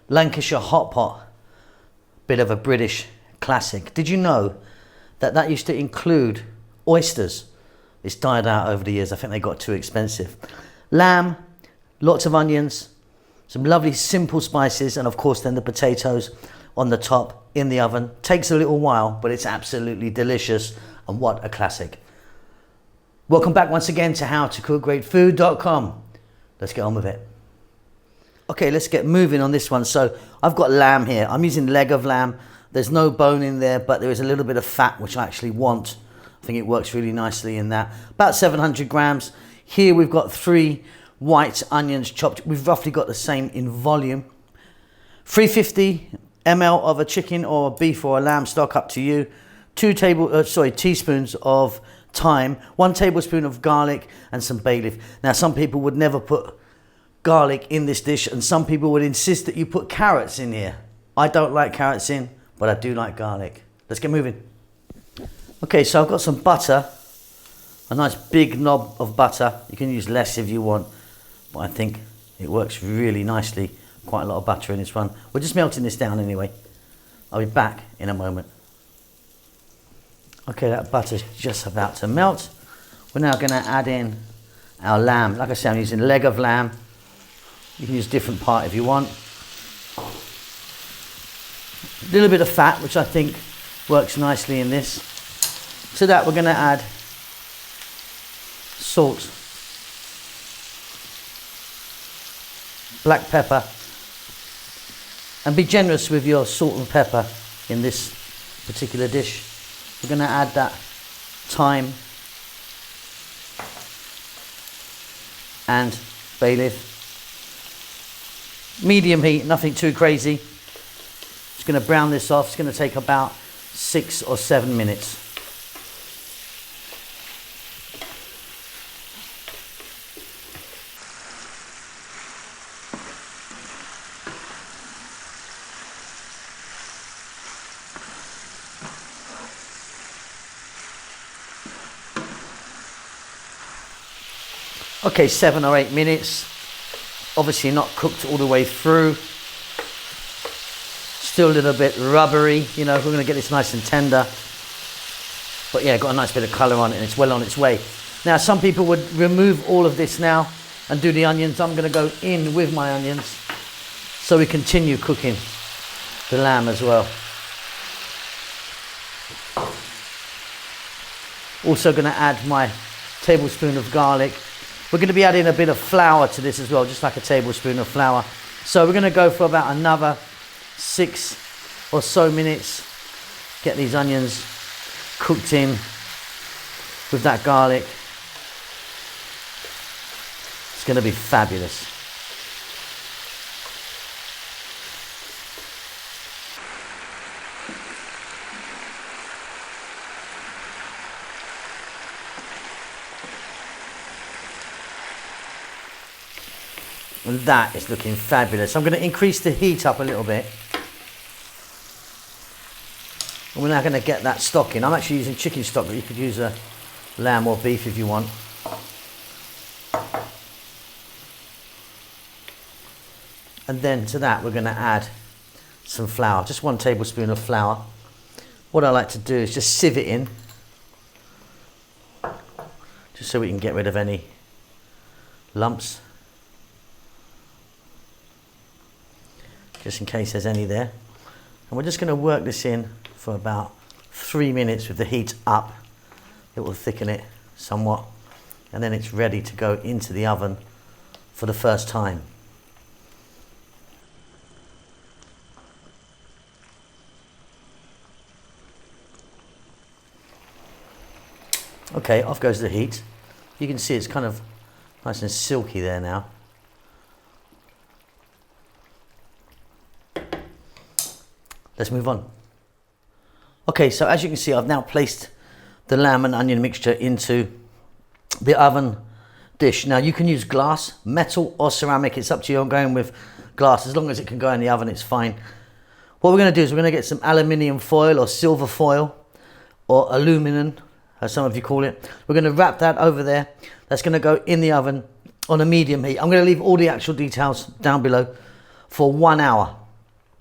Lancashire Hotpot, bit of a British classic. Did you know that that used to include oysters? It's died out over the years. I think they got too expensive. Lamb, lots of onions, some lovely simple spices, and of course then the potatoes on the top in the oven. Takes a little while, but it's absolutely delicious, and what a classic. Welcome back once again to howtocookgreatfood.com. Let's get on with it. Okay, let's get moving on this one. So I've got lamb here. I'm using leg of lamb. There's no bone in there, but there is a little bit of fat, which I actually want. I think it works really nicely in that. About 700 grams. Here we've got 3 white onions chopped. We've roughly got the same in volume. 350 ml of a chicken or beef or a lamb stock, up to you. 2 teaspoons of thyme, 1 tablespoon of garlic, and some bay leaf. Now, some people would never put garlic in this dish, and some people would insist that you put carrots in here. I don't like carrots in, but I do like garlic. Let's get moving. Okay, so I've got some butter, a nice big knob of butter. You can use less if you want, but I think it works really nicely. Quite a lot of butter in this one. We're just melting this down anyway. I'll be back in a moment. Okay, that butter's just about to melt. We're now going to add in our lamb. Like I said, I'm using leg of lamb. You can use different part if you want. A little bit of fat, which I think works nicely in this. To that, we're going to add salt, black pepper, and be generous with your salt and pepper in this particular dish. We're going to add that thyme and bay leaf. Medium heat, nothing too crazy. Just going to brown this off. It's going to take about 6 or 7 minutes. Okay, 7 or 8 minutes. Obviously not cooked all the way through. Still a little bit rubbery. You know, we're going to get this nice and tender. But yeah, got a nice bit of colour on it, and it's well on its way. Now, some people would remove all of this now and do the onions. I'm going to go in with my onions so we continue cooking the lamb as well. Also going to add my tablespoon of garlic. We're going to be adding a bit of flour to this as well, just like a tablespoon of flour. So we're going to go for about another 6 or so minutes. Get these onions cooked in with that garlic. It's going to be fabulous. And that is looking fabulous. I'm going to increase the heat up a little bit. And we're now going to get that stock in. I'm actually using chicken stock, but you could use a lamb or beef if you want. And then to that, we're going to add some flour. Just 1 tablespoon of flour. What I like to do is just sieve it in, just so we can get rid of any lumps. Just in case there's any there. And we're just going to work this in for about 3 minutes with the heat up. It will thicken it somewhat, and then it's ready to go into the oven for the first time. Okay, off goes the heat. You can see it's kind of nice and silky there now. Let's move on. Okay, so as you can see, I've now placed the lamb and onion mixture into the oven dish. Now, you can use glass, metal or ceramic. It's up to you. I'm going with glass. As long as it can go in the oven, it's fine. What we're going to do is we're going to get some aluminium foil or silver foil or aluminum, as some of you call it. We're going to wrap that over there. That's going to go in the oven on a medium heat. I'm going to leave all the actual details down below for 1 hour.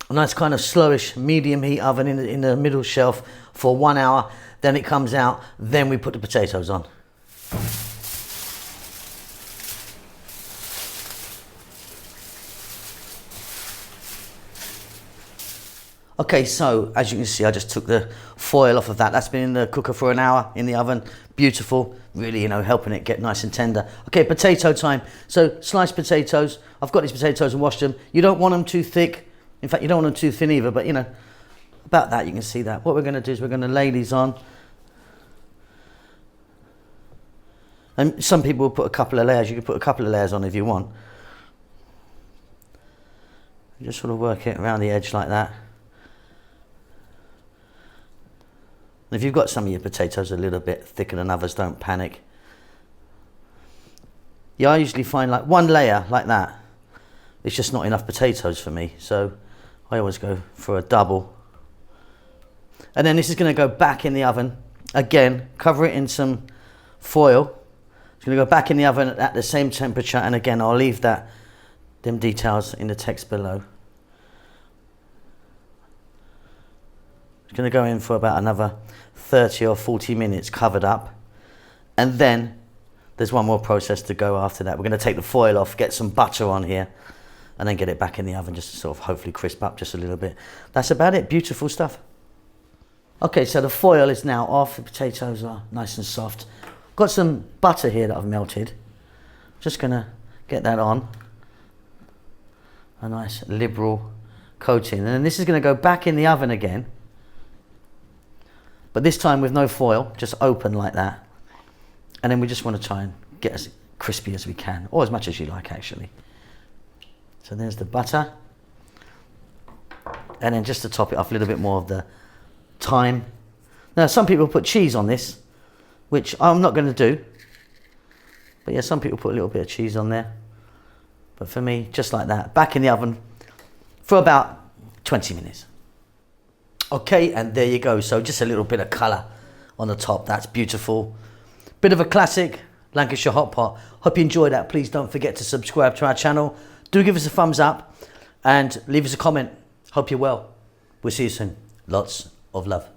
a nice kind of slowish medium heat oven in the middle shelf for 1 hour. Then it comes out, then we put the potatoes on. Okay, so as you can see, I just took the foil off of that. That's been in the cooker for an hour in the oven. Beautiful, really, you know, helping it get nice and tender. Okay, potato time. So sliced potatoes. I've got these potatoes and washed them. You don't want them too thick. In fact, you don't want them too thin either, but you know, about that, you can see that. What we're gonna do is we're gonna lay these on. And some people will put a couple of layers. You can put a couple of layers on if you want. You just sort of work it around the edge like that. If you've got some of your potatoes a little bit thicker than others, don't panic. Yeah, I usually find like one layer like that, it's just not enough potatoes for me. So I always go for a double. And then this is going to go back in the oven. Again, cover it in some foil. It's going to go back in the oven at the same temperature. And again, I'll leave them details in the text below. It's going to go in for about another 30 or 40 minutes covered up, and then there's one more process to go after that. We're going to take the foil off, get some butter on here, and then get it back in the oven just to sort of hopefully crisp up just a little bit. That's about it. Beautiful stuff. Okay, so the foil is now off. The potatoes are nice and soft. Got some butter here that I've melted. Just going to get that on. A nice liberal coating, and then this is going to go back in the oven again. But this time with no foil, just open like that. And then we just want to try and get as crispy as we can, or as much as you like actually. So there's the butter. And then just to top it off, a little bit more of the thyme. Now some people put cheese on this, which I'm not going to do. But yeah, some people put a little bit of cheese on there. But for me, just like that, back in the oven for about 20 minutes. Okay, and there you go. So just a little bit of colour on the top. That's beautiful. Bit of a classic, Lancashire Hotpot. Hope you enjoyed that. Please don't forget to subscribe to our channel. Do give us a thumbs up and leave us a comment. Hope you're well. We'll see you soon. Lots of love.